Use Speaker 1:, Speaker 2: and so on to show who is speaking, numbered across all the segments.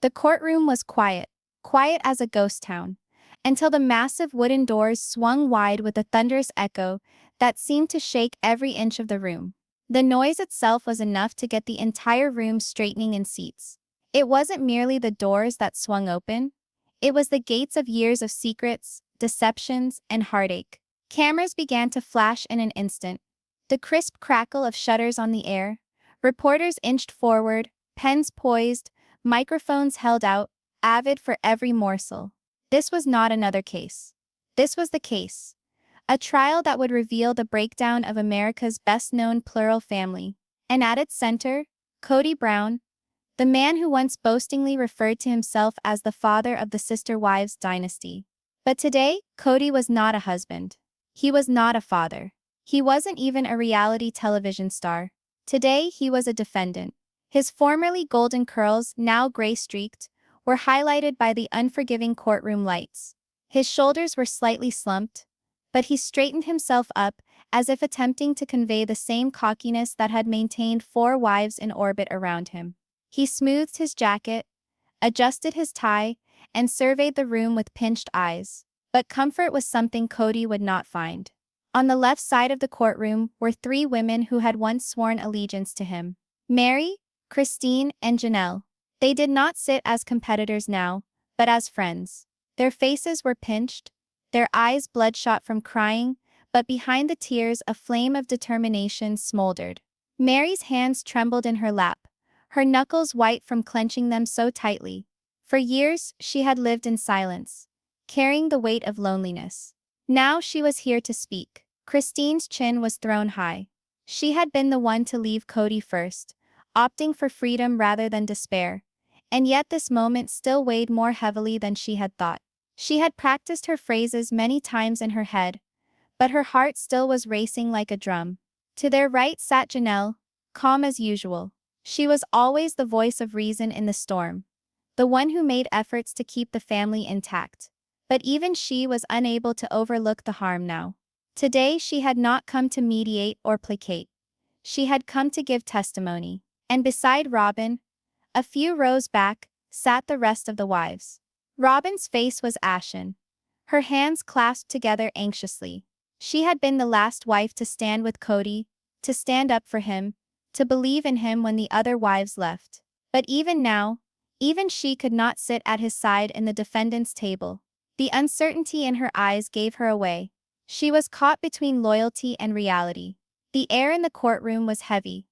Speaker 1: The courtroom was quiet, quiet as a ghost town, until the massive wooden doors swung wide with a thunderous echo that seemed to shake every inch of the room. The noise itself was enough to get the entire room straightening in seats. It wasn't merely the doors that swung open, it was the gates of years of secrets, deceptions, and heartache. Cameras began to flash in an instant. The crisp crackle of shutters on the air. Reporters inched forward, pens poised, microphones held out, avid for every morsel. This was not another case. This was the case. A trial that would reveal the breakdown of America's best-known plural family. And at its center, Kody Brown, the man who once boastingly referred to himself as the father of the Sister Wives dynasty. But today, Kody was not a husband. He was not a father. He wasn't even a reality television star. Today, he was a defendant. His formerly golden curls, now gray-streaked, were highlighted by the unforgiving courtroom lights. His shoulders were slightly slumped, but he straightened himself up as if attempting to convey the same cockiness that had maintained 4 wives in orbit around him. He smoothed his jacket, adjusted his tie, and surveyed the room with pinched eyes. But comfort was something Kody would not find. On the left side of the courtroom were 3 women who had once sworn allegiance to him. Meri, Christine, and Janelle. They did not sit as competitors now, but as friends. Their faces were pinched, their eyes bloodshot from crying, but behind the tears a flame of determination smoldered. Meri's hands trembled in her lap, her knuckles white from clenching them so tightly. For years, she had lived in silence, carrying the weight of loneliness. Now she was here to speak. Christine's chin was thrown high. She had been the one to leave Kody first, opting for freedom rather than despair. And yet this moment still weighed more heavily than she had thought. She had practiced her phrases many times in her head, but her heart still was racing like a drum. To their right sat Janelle, calm as usual. She was always the voice of reason in the storm, the one who made efforts to keep the family intact. But even she was unable to overlook the harm now. Today she had not come to mediate or placate. She had come to give testimony. And beside Robyn, a few rows back, sat the rest of the wives. Robyn's face was ashen, her hands clasped together anxiously. She had been the last wife to stand with Kody, to stand up for him, to believe in him when the other wives left. But even now, even she could not sit at his side in the defendant's table. The uncertainty in her eyes gave her away. She was caught between loyalty and reality. The air in the courtroom was heavy,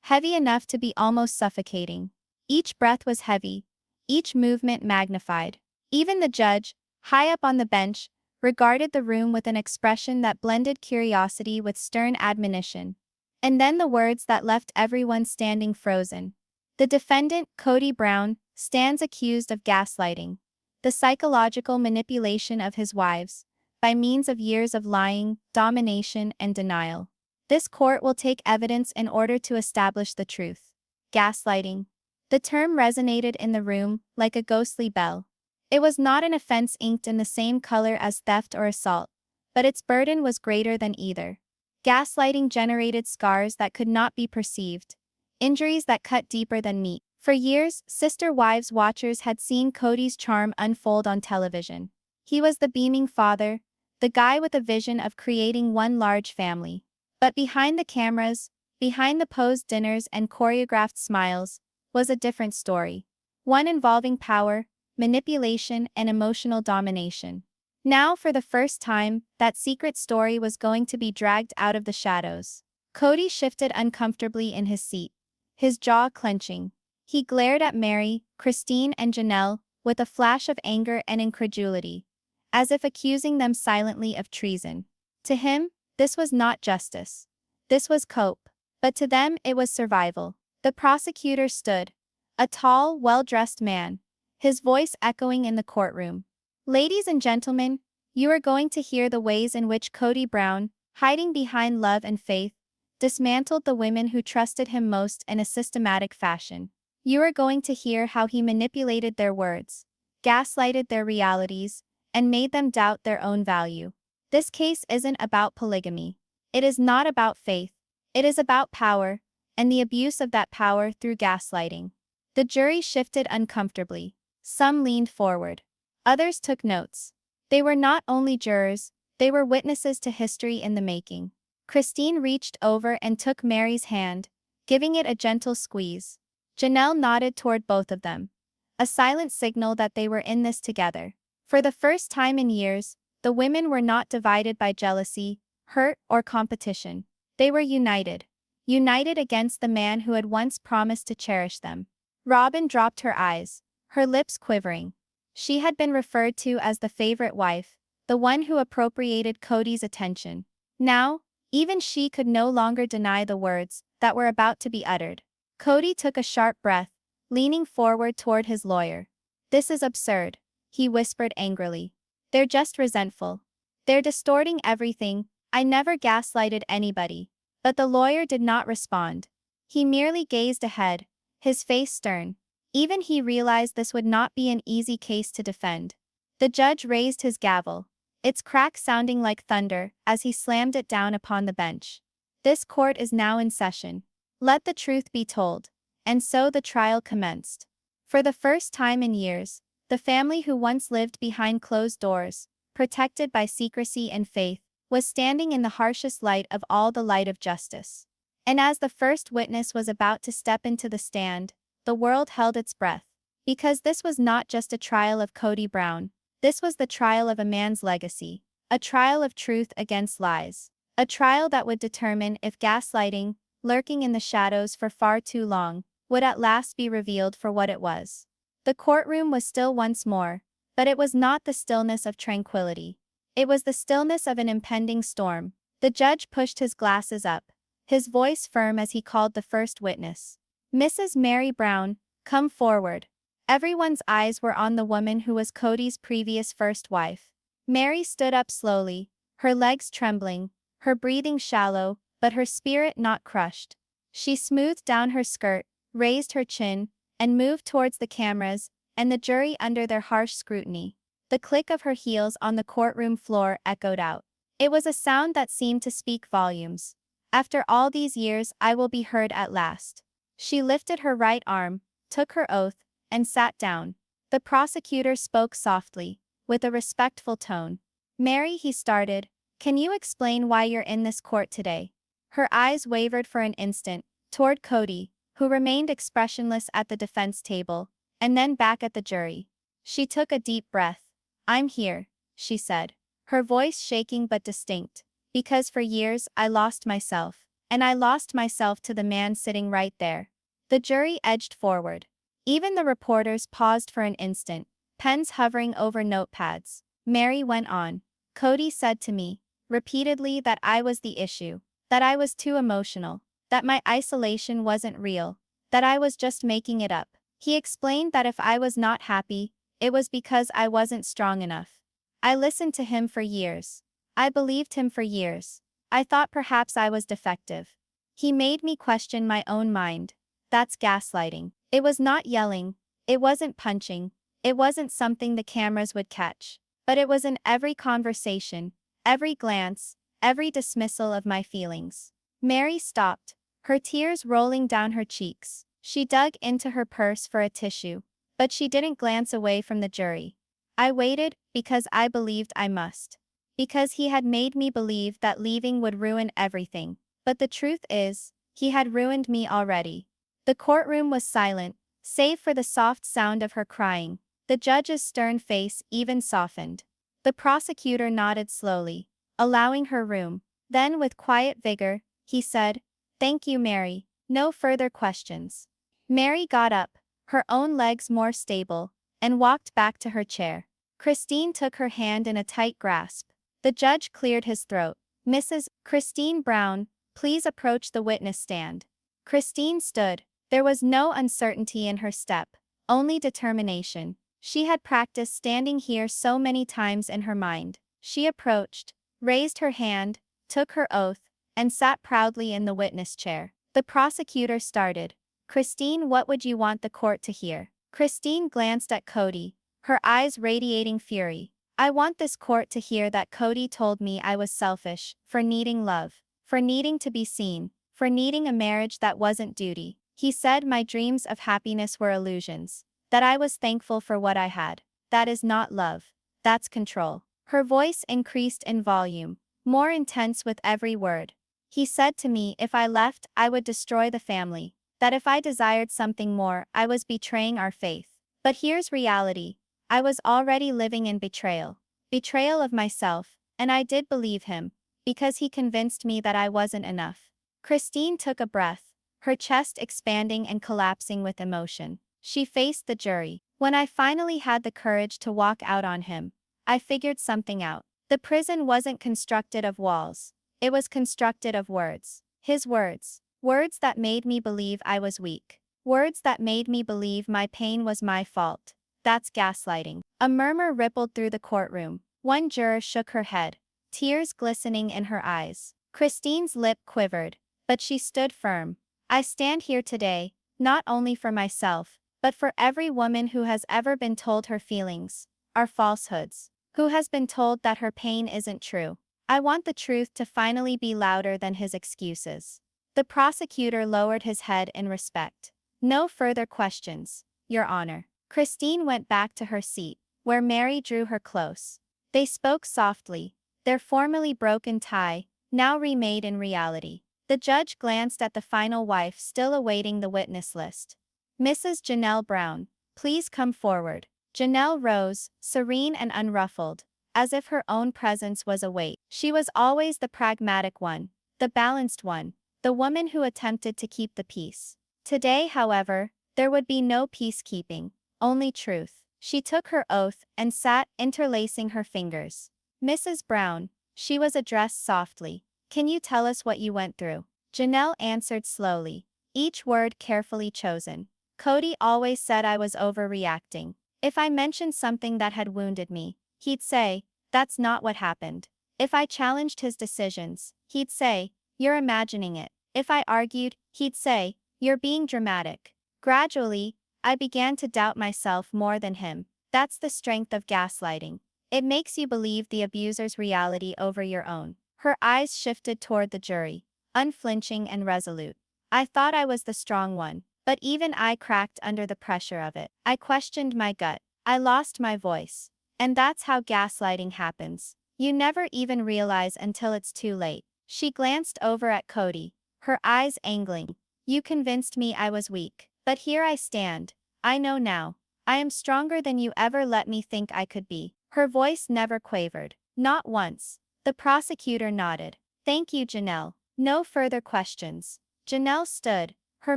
Speaker 1: heavy enough to be almost suffocating. Each breath was heavy, each movement magnified. Even the judge, high up on the bench, regarded the room with an expression that blended curiosity with stern admonition. And then the words that left everyone standing frozen. The defendant, Kody Brown, stands accused of gaslighting, the psychological manipulation of his wives, by means of years of lying, domination, and denial. This court will take evidence in order to establish the truth. Gaslighting. The term resonated in the room like a ghostly bell. It was not an offense inked in the same color as theft or assault, but its burden was greater than either. Gaslighting generated scars that could not be perceived, injuries that cut deeper than meat. For years, Sister Wives watchers had seen Kody's charm unfold on television. He was the beaming father, the guy with a vision of creating one large family. But behind the cameras, behind the posed dinners and choreographed smiles, was a different story. One involving power, manipulation, and emotional domination. Now, for the first time, that secret story was going to be dragged out of the shadows. Kody shifted uncomfortably in his seat, his jaw clenching. He glared at Meri, Christine, and Janelle with a flash of anger and incredulity, as if accusing them silently of treason. To him, this was not justice. This was cope. But to them, it was survival. The prosecutor stood, a tall, well-dressed man, his voice echoing in the courtroom. Ladies and gentlemen, you are going to hear the ways in which Kody Brown, hiding behind love and faith, dismantled the women who trusted him most in a systematic fashion. You are going to hear how he manipulated their words, gaslighted their realities, and made them doubt their own value. This case isn't about polygamy. It is not about faith. It is about power, and the abuse of that power through gaslighting. The jury shifted uncomfortably. Some leaned forward. Others took notes. They were not only jurors, they were witnesses to history in the making. Christine reached over and took Meri's hand, giving it a gentle squeeze. Janelle nodded toward both of them, a silent signal that they were in this together. For the first time in years, the women were not divided by jealousy, hurt, or competition. They were united. United against the man who had once promised to cherish them. Robyn dropped her eyes, her lips quivering. She had been referred to as the favorite wife, the one who appropriated Kody's attention. Now, even she could no longer deny the words that were about to be uttered. Kody took a sharp breath, leaning forward toward his lawyer. "This is absurd," he whispered angrily. "They're just resentful. They're distorting everything. I never gaslighted anybody." But the lawyer did not respond. He merely gazed ahead, his face stern. Even he realized this would not be an easy case to defend. The judge raised his gavel, its crack sounding like thunder as he slammed it down upon the bench. "This court is now in session. Let the truth be told." And so the trial commenced. For the first time in years, the family who once lived behind closed doors, protected by secrecy and faith, was standing in the harshest light of all the light of justice. And as the first witness was about to step into the stand, the world held its breath. Because this was not just a trial of Kody Brown, this was the trial of a man's legacy, a trial of truth against lies, a trial that would determine if gaslighting, lurking in the shadows for far too long, would at last be revealed for what it was. The courtroom was still once more, but it was not the stillness of tranquility. It was the stillness of an impending storm. The judge pushed his glasses up, his voice firm as he called the first witness. "Mrs. Meri Brown, come forward." Everyone's eyes were on the woman who was Kody's previous first wife. Meri stood up slowly, her legs trembling, her breathing shallow, but her spirit not crushed. She smoothed down her skirt, raised her chin, and moved towards the cameras and the jury under their harsh scrutiny. The click of her heels on the courtroom floor echoed out. It was a sound that seemed to speak volumes. "After all these years, I will be heard at last." She lifted her right arm, took her oath, and sat down. The prosecutor spoke softly, with a respectful tone. "Meri," he started, "can you explain why you're in this court today?" Her eyes wavered for an instant, toward Kody, who remained expressionless at the defense table, and then back at the jury. She took a deep breath. "I'm here," she said, her voice shaking but distinct, "because for years I lost myself, and I lost myself to the man sitting right there." The jury edged forward. Even the reporters paused for an instant, pens hovering over notepads. Meri went on. "Kody said to me, repeatedly, that I was the issue, that I was too emotional, that my isolation wasn't real, that I was just making it up. He explained that if I was not happy, it was because I wasn't strong enough. I listened to him for years. I believed him for years. I thought perhaps I was defective. He made me question my own mind. That's gaslighting." It was not yelling, it wasn't punching, it wasn't something the cameras would catch. But it was in every conversation, every glance, every dismissal of my feelings. Meri stopped, her tears rolling down her cheeks. She dug into her purse for a tissue, but she didn't glance away from the jury. "I waited, because I believed I must. Because he had made me believe that leaving would ruin everything. But the truth is, he had ruined me already." The courtroom was silent, save for the soft sound of her crying. The judge's stern face even softened. The prosecutor nodded slowly, allowing her room. Then with quiet vigor, he said, "Thank you, Meri. No further questions." Meri got up, her own legs more stable, and walked back to her chair. Christine took her hand in a tight grasp. The judge cleared his throat. "Mrs. Christine Brown, please approach the witness stand." Christine stood. There was no uncertainty in her step, only determination. She had practiced standing here so many times in her mind. She approached, raised her hand, took her oath, and sat proudly in the witness chair. The prosecutor started. "Christine, what would you want the court to hear?" Christine glanced at Kody, her eyes radiating fury. "I want this court to hear that Kody told me I was selfish, for needing love, for needing to be seen, for needing a marriage that wasn't duty. He said my dreams of happiness were illusions, that I was thankful for what I had. That is not love. That's control. Her voice increased in volume, more intense with every word. He said to me if I left, I would destroy the family. That if I desired something more, I was betraying our faith. But here's reality. I was already living in betrayal. Betrayal of myself, and I did believe him, because he convinced me that I wasn't enough. Christine took a breath, her chest expanding and collapsing with emotion. She faced the jury. When I finally had the courage to walk out on him, I figured something out. The prison wasn't constructed of walls. It was constructed of words. His words. Words that made me believe I was weak. Words that made me believe my pain was my fault. That's gaslighting. A murmur rippled through the courtroom. One juror shook her head, tears glistening in her eyes. Christine's lip quivered, but she stood firm. I stand here today, not only for myself, but for every woman who has ever been told her feelings are falsehoods, who has been told that her pain isn't true. I want the truth to finally be louder than his excuses. The prosecutor lowered his head in respect. No further questions, Your Honor. Christine went back to her seat, where Meri drew her close. They spoke softly, their formerly broken tie, now remade in reality. The judge glanced at the final wife still awaiting the witness list. Mrs. Janelle Brown, please come forward. Janelle rose, serene and unruffled, as if her own presence was a weight. She was always the pragmatic one, the balanced one, the woman who attempted to keep the peace. Today, however, there would be no peacekeeping, only truth. She took her oath and sat interlacing her fingers. Mrs. Brown, she was addressed softly. Can you tell us what you went through? Janelle answered slowly, each word carefully chosen. Kody always said I was overreacting. If I mentioned something that had wounded me, he'd say, that's not what happened. If I challenged his decisions, he'd say, you're imagining it. If I argued, he'd say, you're being dramatic. Gradually, I began to doubt myself more than him. That's the strength of gaslighting. It makes you believe the abuser's reality over your own. Her eyes shifted toward the jury, unflinching and resolute. I thought I was the strong one, but even I cracked under the pressure of it. I questioned my gut. I lost my voice. And that's how gaslighting happens. You never even realize until it's too late. She glanced over at Kody, her eyes angling. You convinced me I was weak. But here I stand. I know now. I am stronger than you ever let me think I could be. Her voice never quavered. Not once. The prosecutor nodded. Thank you, Janelle. No further questions. Janelle stood, her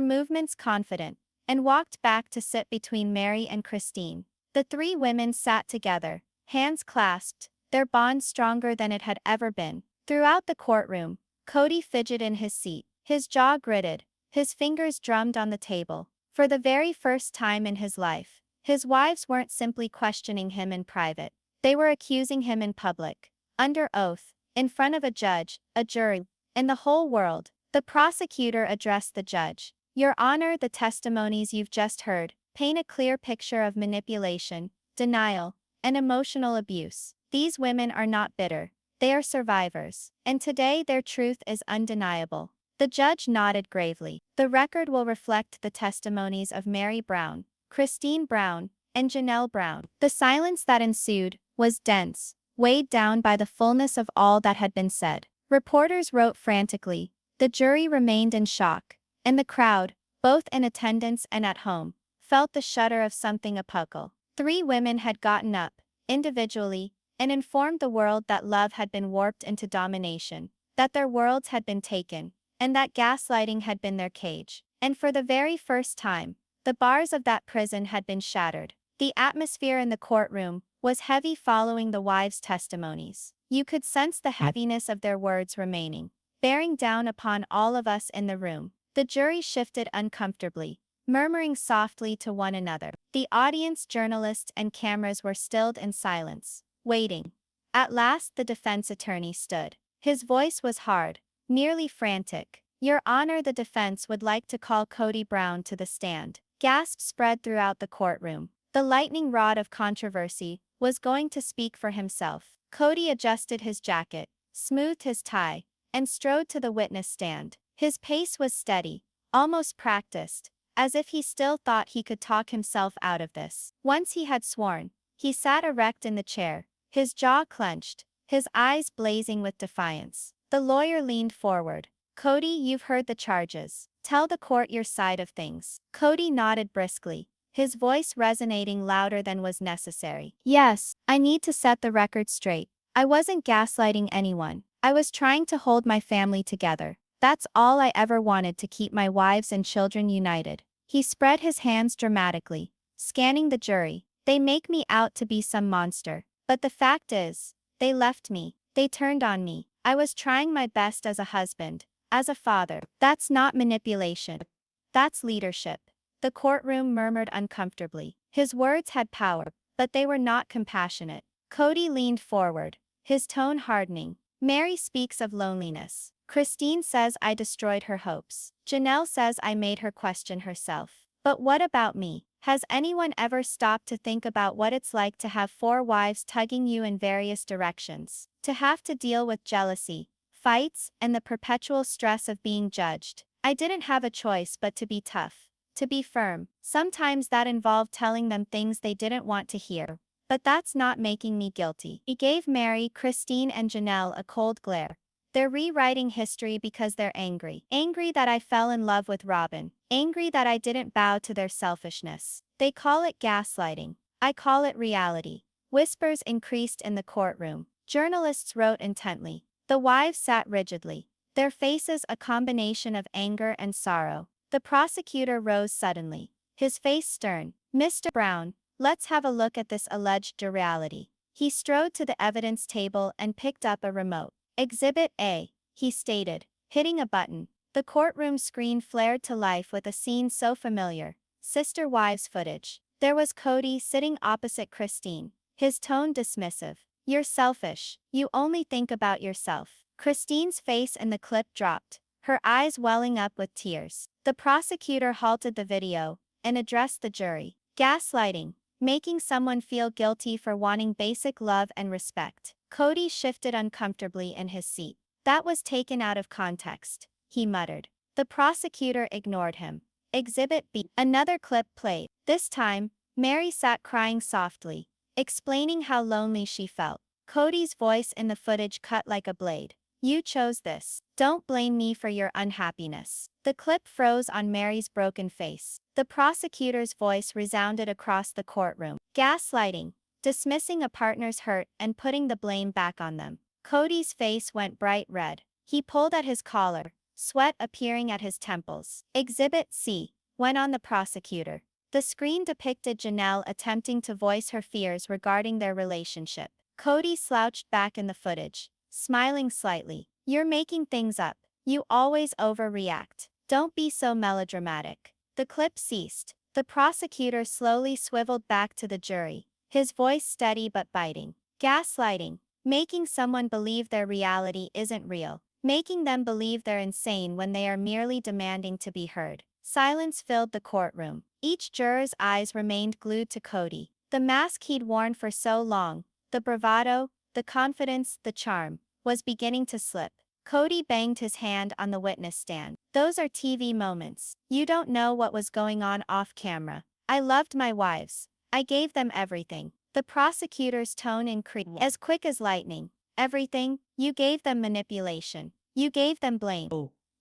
Speaker 1: movements confident, and walked back to sit between Meri and Christine. The three women sat together, hands clasped, their bond stronger than it had ever been. Throughout the courtroom, Kody fidgeted in his seat, his jaw gritted, his fingers drummed on the table. For the very first time in his life, his wives weren't simply questioning him in private. They were accusing him in public, under oath, in front of a judge, a jury, and the whole world. The prosecutor addressed the judge. Your Honor, the testimonies you've just heard paint a clear picture of manipulation, denial, and emotional abuse. These women are not bitter. They are survivors. And today their truth is undeniable. The judge nodded gravely. The record will reflect the testimonies of Meri Brown, Christine Brown, and Janelle Brown. The silence that ensued was dense, weighed down by the fullness of all that had been said. Reporters wrote frantically. The jury remained in shock, and the crowd, both in attendance and at home, felt the shudder of something apocal. Three women had gotten up, individually, and informed the world that love had been warped into domination, that their worlds had been taken, and that gaslighting had been their cage. And for the very first time, the bars of that prison had been shattered. The atmosphere in the courtroom was heavy following the wives' testimonies. You could sense the heaviness of their words remaining, bearing down upon all of us in the room. The jury shifted uncomfortably, murmuring softly to one another. The audience, journalists, and cameras were stilled in silence, waiting. At last the defense attorney stood. His voice was hard, nearly frantic. Your Honor, the defense would like to call Kody Brown to the stand. Gasps spread throughout the courtroom. The lightning rod of controversy was going to speak for himself. Kody adjusted his jacket, smoothed his tie, and strode to the witness stand. His pace was steady, almost practiced, as if he still thought he could talk himself out of this. Once he had sworn, he sat erect in the chair, his jaw clenched, his eyes blazing with defiance. The lawyer leaned forward. Kody, you've heard the charges. Tell the court your side of things. Kody nodded briskly, his voice resonating louder than was necessary. Yes, I need to set the record straight. I wasn't gaslighting anyone. I was trying to hold my family together. That's all I ever wanted, to keep my wives and children united. He spread his hands dramatically, scanning the jury. They make me out to be some monster. But the fact is, they left me. They turned on me. I was trying my best as a husband, as a father. That's not manipulation. That's leadership. The courtroom murmured uncomfortably. His words had power, but they were not compassionate. Kody leaned forward, his tone hardening. Meri speaks of loneliness. Christine says I destroyed her hopes. Janelle says I made her question herself. But what about me? Has anyone ever stopped to think about what it's like to have 4 wives tugging you in various directions? To have to deal with jealousy, fights, and the perpetual stress of being judged. I didn't have a choice but to be tough, to be firm. Sometimes that involved telling them things they didn't want to hear. But that's not making me guilty. He gave Meri, Christine, and Janelle a cold glare. They're rewriting history because they're angry. Angry that I fell in love with Robyn. Angry that I didn't bow to their selfishness. They call it gaslighting. I call it reality. Whispers increased in the courtroom. Journalists wrote intently. The wives sat rigidly, their faces a combination of anger and sorrow. The prosecutor rose suddenly, his face stern. Mr. Brown, let's have a look at this alleged reality. He strode to the evidence table and picked up a remote. Exhibit A, he stated, hitting a button. The courtroom screen flared to life with a scene so familiar. Sister wives footage. There was Kody sitting opposite Christine, his tone dismissive. You're selfish. You only think about yourself. Christine's face in the clip dropped, her eyes welling up with tears. The prosecutor halted the video and addressed the jury. Gaslighting, making someone feel guilty for wanting basic love and respect. Kody shifted uncomfortably in his seat. That was taken out of context, he muttered. The prosecutor ignored him. Exhibit B. Another clip played. This time, Meri sat crying softly, explaining how lonely she felt. Kody's voice in the footage cut like a blade. You chose this. Don't blame me for your unhappiness. The clip froze on Meri's broken face. The prosecutor's voice resounded across the courtroom. Gaslighting, dismissing a partner's hurt and putting the blame back on them. Kody's face went bright red. He pulled at his collar, sweat appearing at his temples. Exhibit C, went on the prosecutor. The screen depicted Janelle attempting to voice her fears regarding their relationship. Kody slouched back in the footage, smiling slightly. You're making things up. You always overreact. Don't be so melodramatic. The clip ceased. The prosecutor slowly swiveled back to the jury, his voice steady but biting. Gaslighting, making someone believe their reality isn't real, making them believe they're insane when they are merely demanding to be heard. Silence filled the courtroom. Each juror's eyes remained glued to Kody. The mask he'd worn for so long, the bravado, the confidence, the charm, was beginning to slip. Kody banged his hand on the witness stand. Those are TV moments. You don't know what was going on off camera. I loved my wives. I gave them everything. The prosecutor's tone increased. As quick as lightning. Everything. You gave them manipulation. You gave them blame.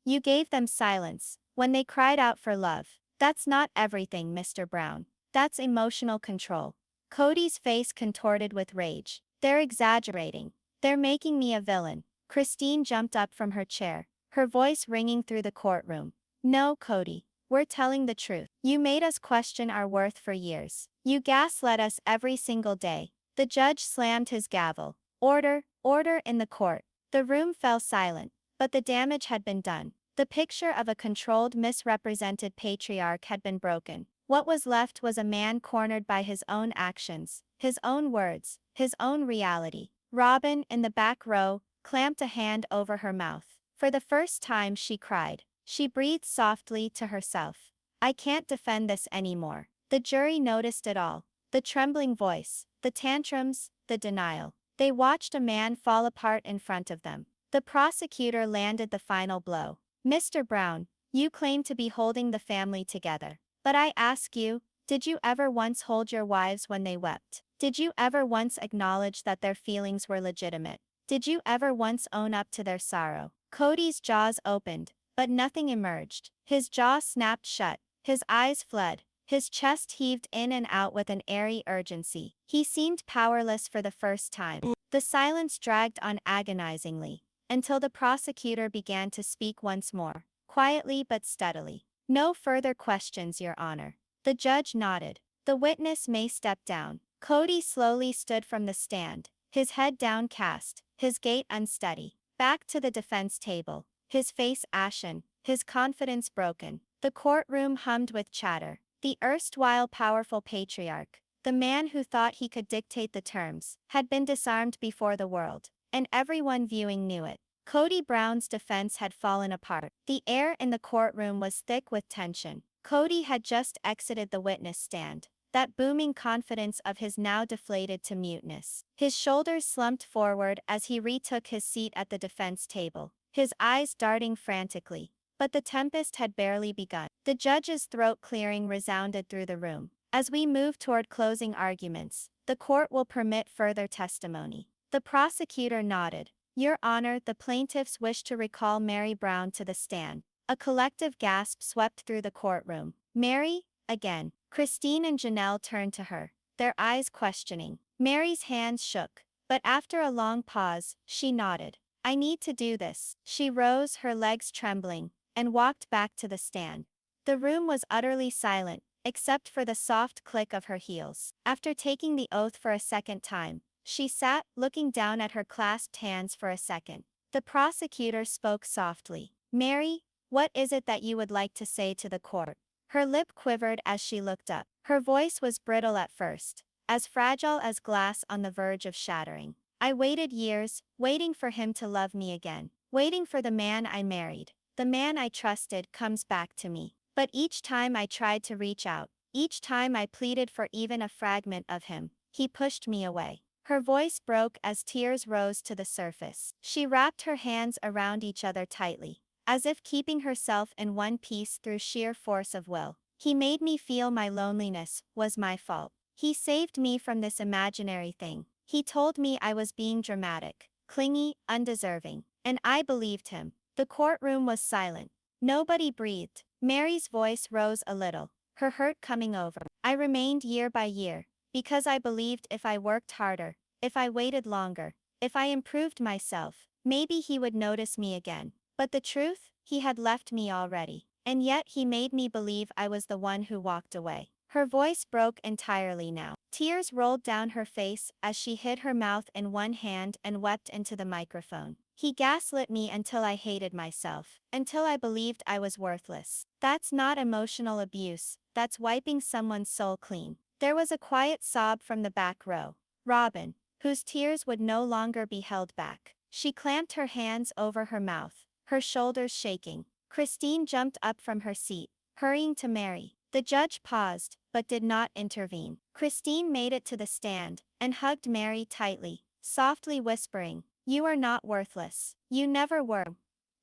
Speaker 1: You gave them silence when they cried out for love. That's not everything, Mr. Brown. That's emotional control. Kody's face contorted with rage. They're exaggerating. They're making me a villain. Christine jumped up from her chair, her voice ringing through the courtroom. No, Kody. We're telling the truth. You made us question our worth for years. You gaslit us every single day. The judge slammed his gavel. Order, order in the court. The room fell silent, but the damage had been done. The picture of a controlled, misrepresented patriarch had been broken. What was left was a man cornered by his own actions, his own words, his own reality. Robyn, in the back row, clamped a hand over her mouth. For the first time she cried. She breathed softly to herself. I can't defend this anymore. The jury noticed it all. The trembling voice, the tantrums, the denial. They watched a man fall apart in front of them. The prosecutor landed the final blow. Mr. Brown, You claim to be holding the family together. But I ask you, did you ever once hold your wives when they wept? Did you ever once acknowledge that their feelings were legitimate? Did you ever once own up to their sorrow? Kody's jaws opened, but nothing emerged. His jaw snapped shut, his eyes fled, his chest heaved in and out with an airy urgency. He seemed powerless for the first time. The silence dragged on agonizingly, until the prosecutor began to speak once more, quietly but steadily. No further questions, Your Honor. The judge nodded. The witness may step down. Kody slowly stood from the stand, his head downcast, his gait unsteady, back to the defense table, his face ashen, his confidence broken. The courtroom hummed with chatter. The erstwhile powerful patriarch, the man who thought he could dictate the terms, had been disarmed before the world, and everyone viewing knew it. Kody Brown's defense had fallen apart. The air in the courtroom was thick with tension. Kody had just exited the witness stand, that booming confidence of his now deflated to muteness. His shoulders slumped forward as he retook his seat at the defense table, his eyes darting frantically. But the tempest had barely begun. The judge's throat clearing resounded through the room. As we move toward closing arguments, the court will permit further testimony. The prosecutor nodded. Your Honor, the plaintiffs wish to recall Meri Brown to the stand. A collective gasp swept through the courtroom. Meri, again. Christine and Janelle turned to her, their eyes questioning. Meri's hands shook, but after a long pause, she nodded. I need to do this. She rose, her legs trembling, and walked back to the stand. The room was utterly silent, except for the soft click of her heels. After taking the oath for a second time, she sat, looking down at her clasped hands for a second. The prosecutor spoke softly. Meri, what is it that you would like to say to the court? Her lip quivered as she looked up. Her voice was brittle at first, as fragile as glass on the verge of shattering. I waited years, waiting for him to love me again, waiting for the man I married. The man I trusted comes back to me. But each time I tried to reach out, each time I pleaded for even a fragment of him, he pushed me away. Her voice broke as tears rose to the surface. She wrapped her hands around each other tightly, as if keeping herself in one piece through sheer force of will. He made me feel my loneliness was my fault. He saved me from this imaginary thing. He told me I was being dramatic, clingy, undeserving, and I believed him. The courtroom was silent. Nobody breathed. Meri's voice rose a little, her hurt coming over. I remained year by year, because I believed if I worked harder, if I waited longer, if I improved myself, maybe he would notice me again. But the truth, he had left me already. And yet he made me believe I was the one who walked away. Her voice broke entirely now. Tears rolled down her face as she hid her mouth in one hand and wept into the microphone. He gaslit me until I hated myself, until I believed I was worthless. That's not emotional abuse, that's wiping someone's soul clean. There was a quiet sob from the back row. Robyn, whose tears would no longer be held back. She clamped her hands over her mouth, her shoulders shaking. Christine jumped up from her seat, hurrying to Meri. The judge paused, but did not intervene. Christine made it to the stand, and hugged Meri tightly, softly whispering, "You are not worthless. You never were."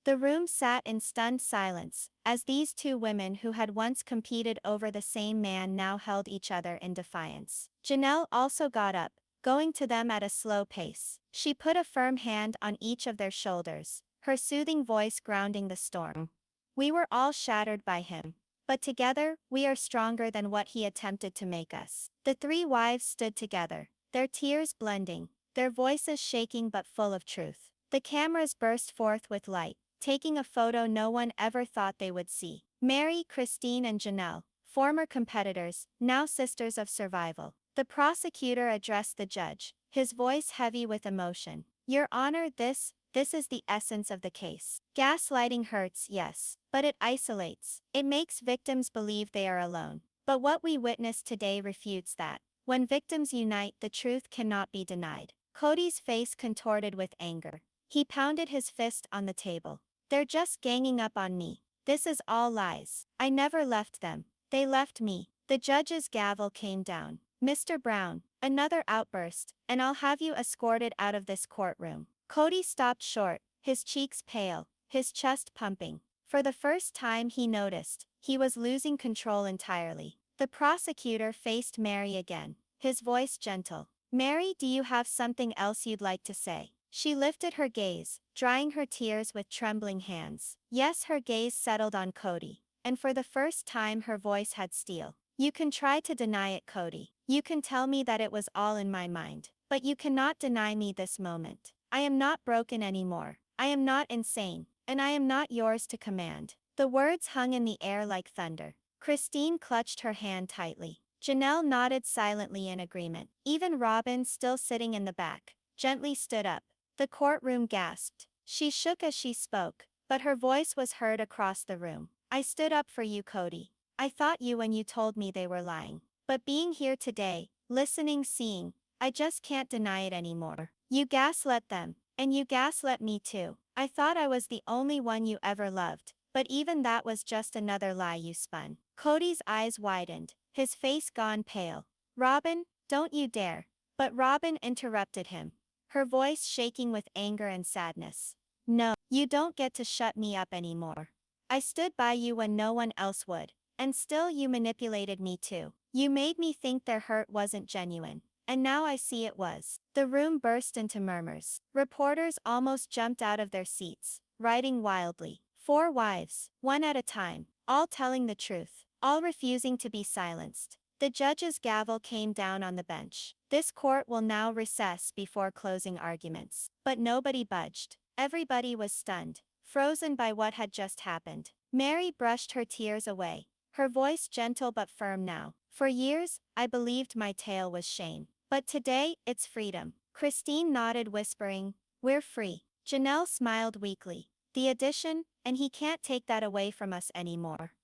Speaker 1: The room sat in stunned silence, as these two women who had once competed over the same man now held each other in defiance. Janelle also got up, going to them at a slow pace. She put a firm hand on each of their shoulders, her soothing voice grounding the storm. We were all shattered by him. But together, we are stronger than what he attempted to make us. The three wives stood together, their tears blending, their voices shaking but full of truth. The cameras burst forth with light, taking a photo no one ever thought they would see. Meri, Christine and Janelle, former competitors, now sisters of survival. The prosecutor addressed the judge, his voice heavy with emotion. Your Honor, this is the essence of the case. Gaslighting hurts, yes, but it isolates. It makes victims believe they are alone. But what we witnessed today refutes that. When victims unite, the truth cannot be denied. Kody's face contorted with anger. He pounded his fist on the table. They're just ganging up on me. This is all lies. I never left them. They left me. The judge's gavel came down. Mr. Brown, another outburst, and I'll have you escorted out of this courtroom. Kody stopped short, his cheeks pale, his chest pumping. For the first time he noticed, he was losing control entirely. The prosecutor faced Meri again, his voice gentle. "Meri, do you have something else you'd like to say?" She lifted her gaze, drying her tears with trembling hands. Yes, her gaze settled on Kody, and for the first time her voice had steel. "You can try to deny it, Kody. You can tell me that it was all in my mind. But you cannot deny me this moment. I am not broken anymore. I am not insane, and I am not yours to command." The words hung in the air like thunder. Christine clutched her hand tightly. Janelle nodded silently in agreement. Even Robyn, still sitting in the back, gently stood up. The courtroom gasped. She shook as she spoke, but her voice was heard across the room. "I stood up for you, Kody. I thought you when you told me they were lying. But being here today, listening, seeing, I just can't deny it anymore. You gaslit them, and you gaslit me too. I thought I was the only one you ever loved, but even that was just another lie you spun." Kody's eyes widened, his face gone pale. "Robyn, don't you dare." But Robyn interrupted him, her voice shaking with anger and sadness. "No, you don't get to shut me up anymore. I stood by you when no one else would, and still you manipulated me too. You made me think their hurt wasn't genuine. And now I see it was." The room burst into murmurs. Reporters almost jumped out of their seats, writing wildly. 4 wives, one at a time, all telling the truth, all refusing to be silenced. The judge's gavel came down on the bench. "This court will now recess before closing arguments." But nobody budged. Everybody was stunned, frozen by what had just happened. Meri brushed her tears away, her voice gentle but firm now. "For years, I believed my tale was shame. But today, it's freedom." Christine nodded, whispering, "We're free." Janelle smiled weakly. "The addition, and he can't take that away from us anymore."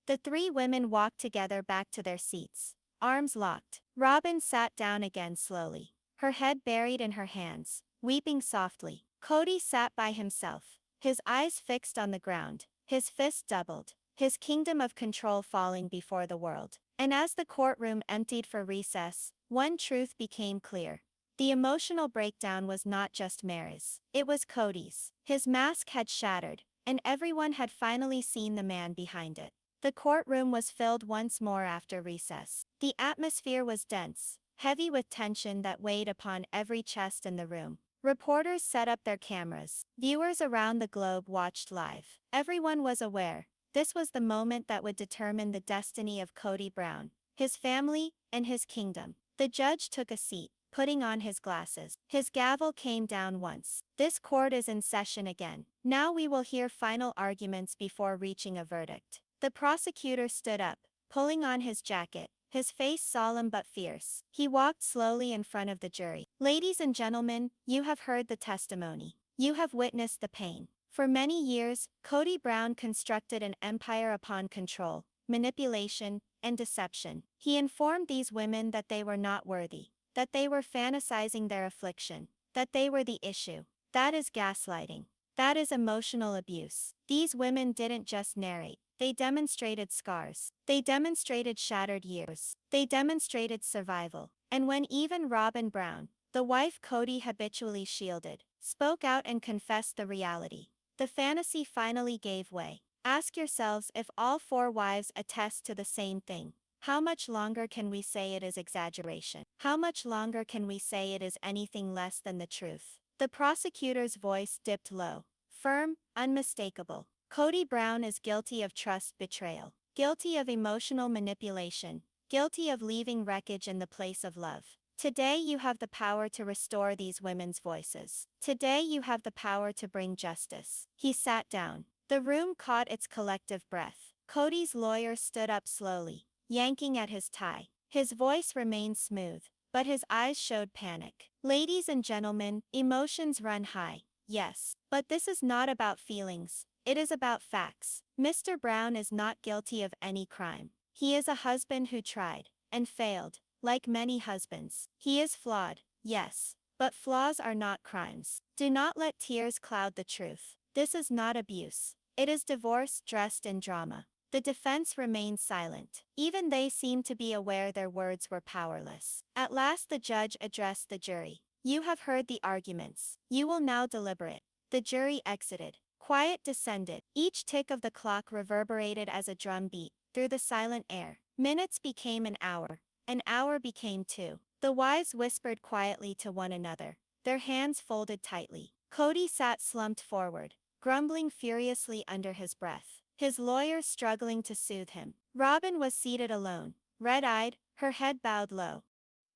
Speaker 1: The 3 women walked together back to their seats, arms locked. Robyn sat down again slowly, her head buried in her hands, weeping softly. Kody sat by himself, his eyes fixed on the ground, his fist doubled, his kingdom of control falling before the world. And as the courtroom emptied for recess, one truth became clear. The emotional breakdown was not just Meri's. It was Kody's. His mask had shattered, and everyone had finally seen the man behind it. The courtroom was filled once more after recess. The atmosphere was dense, heavy with tension that weighed upon every chest in the room. Reporters set up their cameras. Viewers around the globe watched live. Everyone was aware. This was the moment that would determine the destiny of Kody Brown, his family, and his kingdom. The judge took a seat, putting on his glasses. His gavel came down once. "This court is in session again. Now we will hear final arguments before reaching a verdict." The prosecutor stood up, pulling on his jacket, his face solemn but fierce. He walked slowly in front of the jury. "Ladies and gentlemen, you have heard the testimony. You have witnessed the pain. For many years, Kody Brown constructed an empire upon control, manipulation, and deception. He informed these women that they were not worthy, that they were fantasizing their affliction, that they were the issue. That is gaslighting. That is emotional abuse. These women didn't just narrate. They demonstrated scars. They demonstrated shattered years. They demonstrated survival. And when even Robyn Brown, the wife Kody habitually shielded, spoke out and confessed the reality, the fantasy finally gave way. Ask yourselves if all 4 wives attest to the same thing. How much longer can we say it is exaggeration? How much longer can we say it is anything less than the truth? The prosecutor's voice dipped low, firm, unmistakable. Kody Brown is guilty of trust betrayal, guilty of emotional manipulation, guilty of leaving wreckage in the place of love. Today you have the power to restore these women's voices. Today you have the power to bring justice. He sat down. The room caught its collective breath. Kody's lawyer stood up slowly, yanking at his tie. His voice remained smooth, but his eyes showed panic. "Ladies and gentlemen, emotions run high, yes. But this is not about feelings. It is about facts. Mr. Brown is not guilty of any crime. He is a husband who tried, and failed, like many husbands. He is flawed, yes. But flaws are not crimes. Do not let tears cloud the truth. This is not abuse. It is divorce dressed in drama." The defense remained silent. Even they seemed to be aware their words were powerless. At last the judge addressed the jury. "You have heard the arguments. You will now deliberate." The jury exited,
Speaker 2: Quiet descended. Each tick of the clock reverberated as a drum beat through the silent air. Minutes became an hour became two. The wives whispered quietly to one another, their hands folded tightly. Kody sat slumped forward, grumbling furiously under his breath, his lawyer struggling to soothe him. Robyn was seated alone, red-eyed, her head bowed low.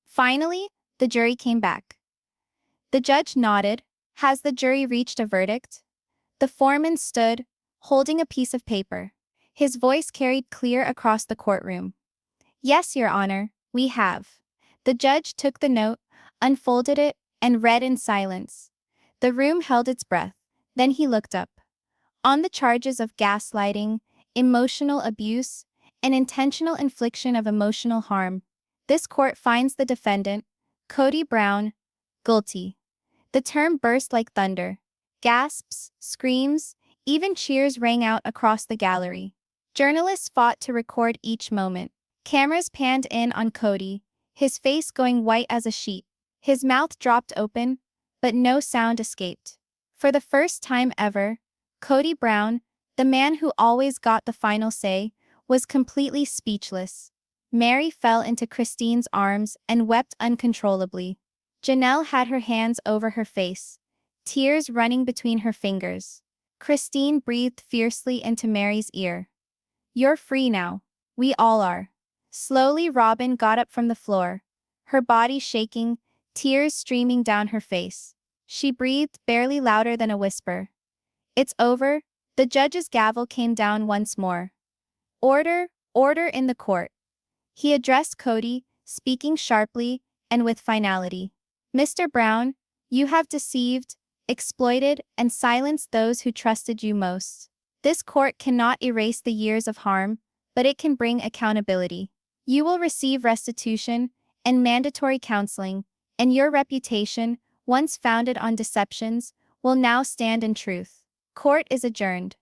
Speaker 1: Finally, the jury came back. The judge nodded. Has the jury reached a verdict? The foreman stood, holding a piece of paper. His voice carried clear across the courtroom. Yes, Your Honor, we have. The judge took the note, unfolded it, and read in silence. The room held its breath. Then he looked up. On the charges of gaslighting, emotional abuse, and intentional infliction of emotional harm, this court finds the defendant, Kody Brown, guilty. The term burst like thunder. Gasps, screams, even cheers rang out across the gallery. Journalists fought to record each moment. Cameras panned in on Kody, his face going white as a sheet. His mouth dropped open, but no sound escaped. For the first time ever, Kody Brown, the man who always got the final say, was completely speechless. Meri fell into Christine's arms and wept uncontrollably. Janelle had her hands over her face, tears running between her fingers. Christine breathed fiercely into Meri's ear. You're free now. We all are. Slowly Robyn got up from the floor, her body shaking, tears streaming down her face. She breathed barely louder than a whisper. It's over. The judge's gavel came down once more. Order, order in the court. He addressed Kody, speaking sharply and with finality. Mr. Brown, you have deceived, exploited, and silenced those who trusted you most. This court cannot erase the years of harm, but it can bring accountability. You will receive restitution and mandatory counseling, and your reputation, once founded on deceptions, will now stand in truth. Court is adjourned.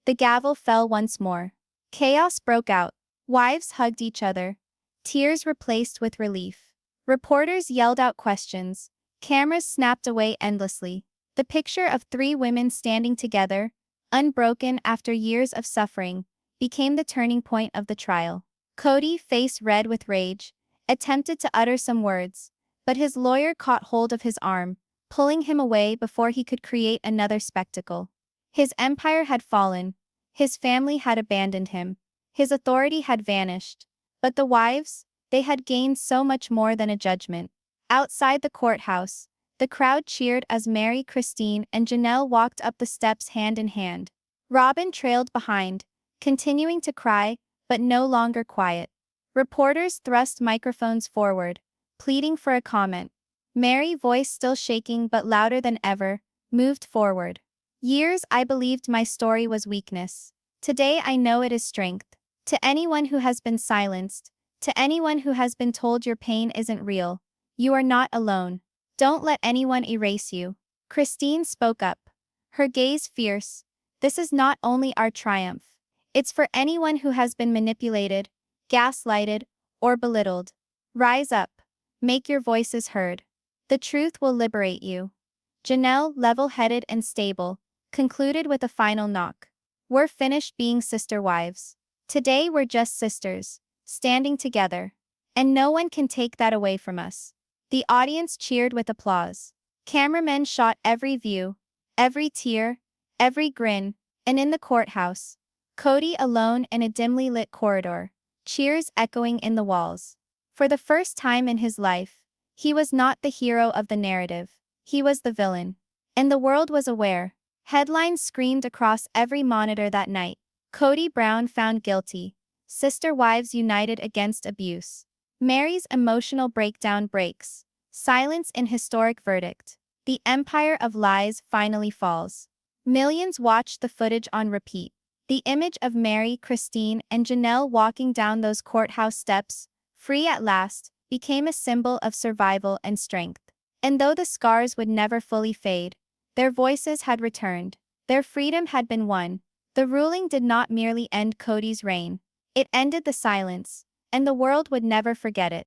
Speaker 1: The gavel fell once more. Chaos broke out. Wives hugged each other. Tears replaced with relief. Reporters yelled out questions. Cameras snapped away endlessly. The picture of three women standing together, unbroken after years of suffering, became the turning point of the trial. Kody, face red with rage, attempted to utter some words, but his lawyer caught hold of his arm, pulling him away before he could create another spectacle. His empire had fallen. His family had abandoned him. His authority had vanished. But the wives, they had gained so much more than a judgment. Outside the courthouse, the crowd cheered as Meri, Christine, and Janelle walked up the steps hand in hand. Robyn trailed behind, continuing to cry, but no longer quiet. Reporters thrust microphones forward, pleading for a comment. Meri, voice still shaking but louder than ever, moved forward. Years I believed my story was weakness. Today I know it is strength. To anyone who has been silenced, to anyone who has been told your pain isn't real, you are not alone. Don't let anyone erase you. Christine spoke up, her gaze fierce. This is not only our triumph. It's for anyone who has been manipulated, gaslighted, or belittled. Rise up. Make your voices heard. The truth will liberate you. Janelle, level-headed and stable, concluded with a final knock. We're finished being sister wives. Today we're just sisters, standing together. And no one can take that away from us. The audience cheered with applause. Cameramen shot every view, every tear, every grin, and in the courthouse, Kody alone in a dimly lit corridor, cheers echoing in the walls. For the first time in his life, he was not the hero of the narrative, he was the villain. And the world was aware. Headlines screamed across every monitor that night. Kody Brown found guilty. Sister wives united against abuse. Meri's emotional breakdown breaks. Silence in historic verdict. The empire of lies finally falls. Millions watched the footage on repeat. The image of Meri, Christine, and Janelle walking down those courthouse steps, free at last, became a symbol of survival and strength. And though the scars would never fully fade, their voices had returned. Their freedom had been won. The ruling did not merely end Kody's reign. It ended the silence, and the world would never forget it.